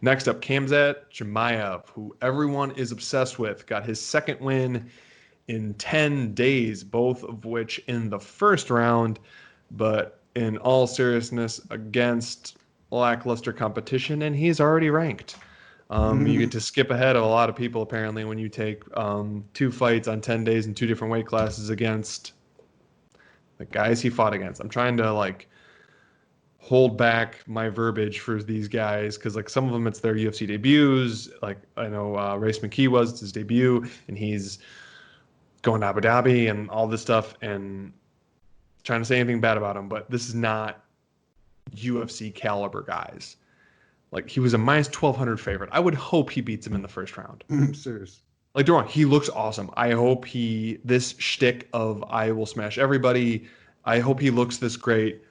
Next up, Khamzat Chimaez, who everyone is obsessed with, got his second win in 10 days, both of which in the first round, but in all seriousness, against lackluster competition, and he's already ranked. You get to skip ahead of a lot of people apparently when you take two fights on 10 days in two different weight classes against the guys he fought against. I'm trying to like hold back my verbiage for these guys because like some of them it's their UFC debuts. Like I know Race McKee was his debut, and he's going to Abu Dhabi and all this stuff, and trying to say anything bad about him, but this is not UFC caliber guys. Like he was a minus 1,200 favorite. I would hope he beats him in the first round. Serious. Like, don't wrong, he looks awesome. I hope this shtick of I will smash everybody. I hope he looks this great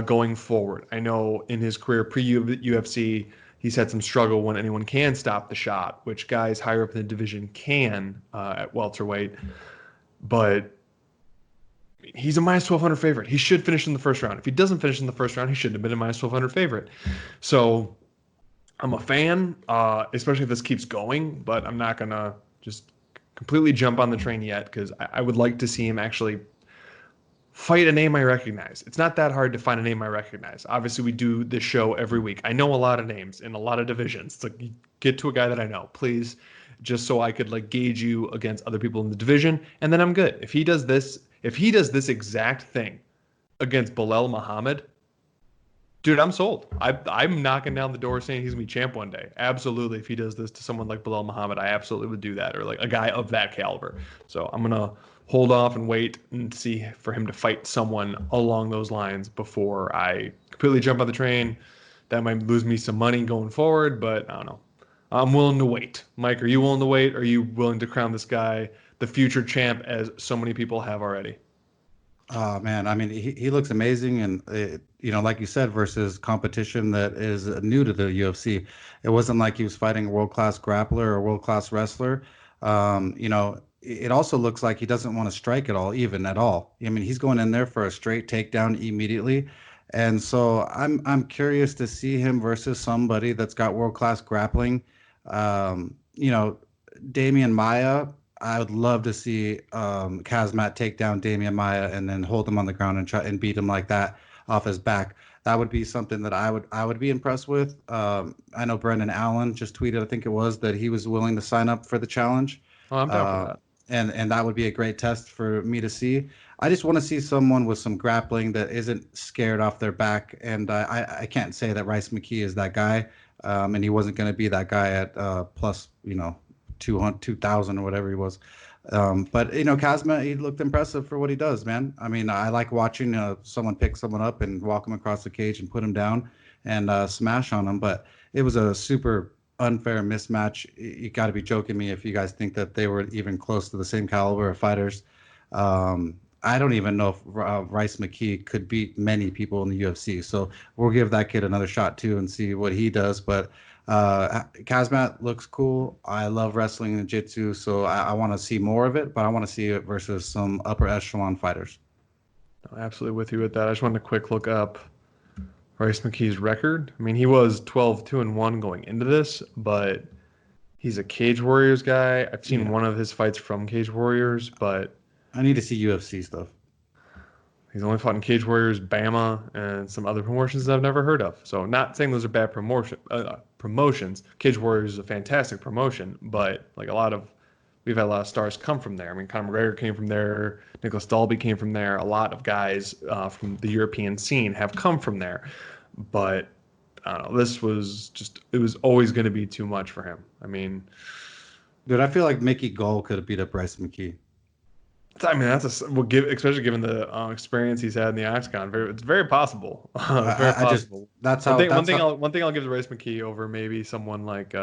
going forward. I know in his career pre-UFC, he's had some struggle when anyone can stop the shot, which guys higher up in the division can at welterweight. But he's a minus 1,200 favorite. He should finish in the first round. If he doesn't finish in the first round, he shouldn't have been a minus 1,200 favorite. So I'm a fan, especially if this keeps going, but I'm not going to just completely jump on the train yet because I would like to see him actually fight a name I recognize. It's not that hard to find a name I recognize. Obviously, we do this show every week. I know a lot of names in a lot of divisions. It's like, get to a guy that I know, please, just so I could like gauge you against other people in the division, and then I'm good. If he does this exact thing against Belal Muhammad, dude, I'm sold. I'm knocking down the door saying he's gonna be champ one day. Absolutely. If he does this to someone like Belal Muhammad, I absolutely would do that, or like a guy of that caliber. So I'm gonna hold off and wait and see for him to fight someone along those lines before I completely jump on the train. That might lose me some money going forward, but I don't know. I'm willing to wait. Mike, are you willing to wait? Are you willing to crown this guy the future champ as so many people have already? Oh man, I mean, he looks amazing, and like you said, versus competition that is new to the UFC. It wasn't like he was fighting a world-class grappler or world-class wrestler. It also looks like he doesn't want to strike at all, even at all. I mean, he's going in there for a straight takedown immediately, and so I'm curious to see him versus somebody that's got world-class grappling. Damian Maia. I would love to see Khamzat take down Damian Maia and then hold him on the ground and try and beat him like that off his back. That would be something that I would be impressed with. I know Brendan Allen just tweeted, I think it was, that he was willing to sign up for the challenge. Oh, I'm down for that. And that would be a great test for me to see. I just want to see someone with some grappling that isn't scared off their back. And I can't say that Rice McKee is that guy. And he wasn't going to be that guy at plus, 2,000 or whatever he was. But Khamzat, he looked impressive for what he does, man. I mean, I like watching someone pick someone up and walk him across the cage and put him down and smash on him. But it was a super unfair mismatch. You got to be joking me if you guys think that they were even close to the same caliber of fighters. I don't even know if Rice McKee could beat many people in the UFC. So we'll give that kid another shot too and see what he does. But Khamzat looks cool. I love wrestling and jiu-jitsu, so I want to see more of it, but I want to see it versus some upper echelon fighters. I'm absolutely with you with that. I just wanted a quick look up Rice McKee's record. I mean, he was 12-2-1 going into this, but he's a Cage Warriors guy. I've seen one of his fights from Cage Warriors, but I need to see UFC stuff. He's only fought in Cage Warriors, Bama, and some other promotions that I've never heard of. So not saying those are bad promotions. Cage Warriors is a fantastic promotion, but like we've had a lot of stars come from there. I mean, Conor McGregor came from there. Nicholas Dalby came from there. A lot of guys from the European scene have come from there. But I don't know. It was always going to be too much for him. I mean, dude, I feel like Mickey Gall could have beat up Rice McKee. I mean, especially given the experience he's had in the octagon. It's very possible. Very possible. One thing I'll give to Rice McKee over maybe someone like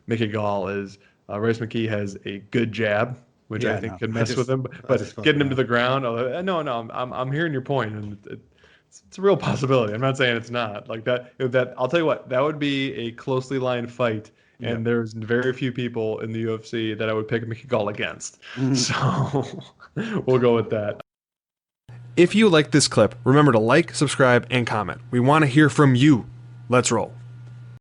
Mickey Gall is Rice McKee has a good jab, which I think could mess with him. But getting him to the ground, no, I'm hearing your point, and it's a real possibility. I'm not saying it's not like that. I'll tell you what, that would be a closely lined fight. And there's very few people in the UFC that I would pick Mickey Gall against. So we'll go with that. If you like this clip, remember to like, subscribe, and comment. We want to hear from you. Let's roll.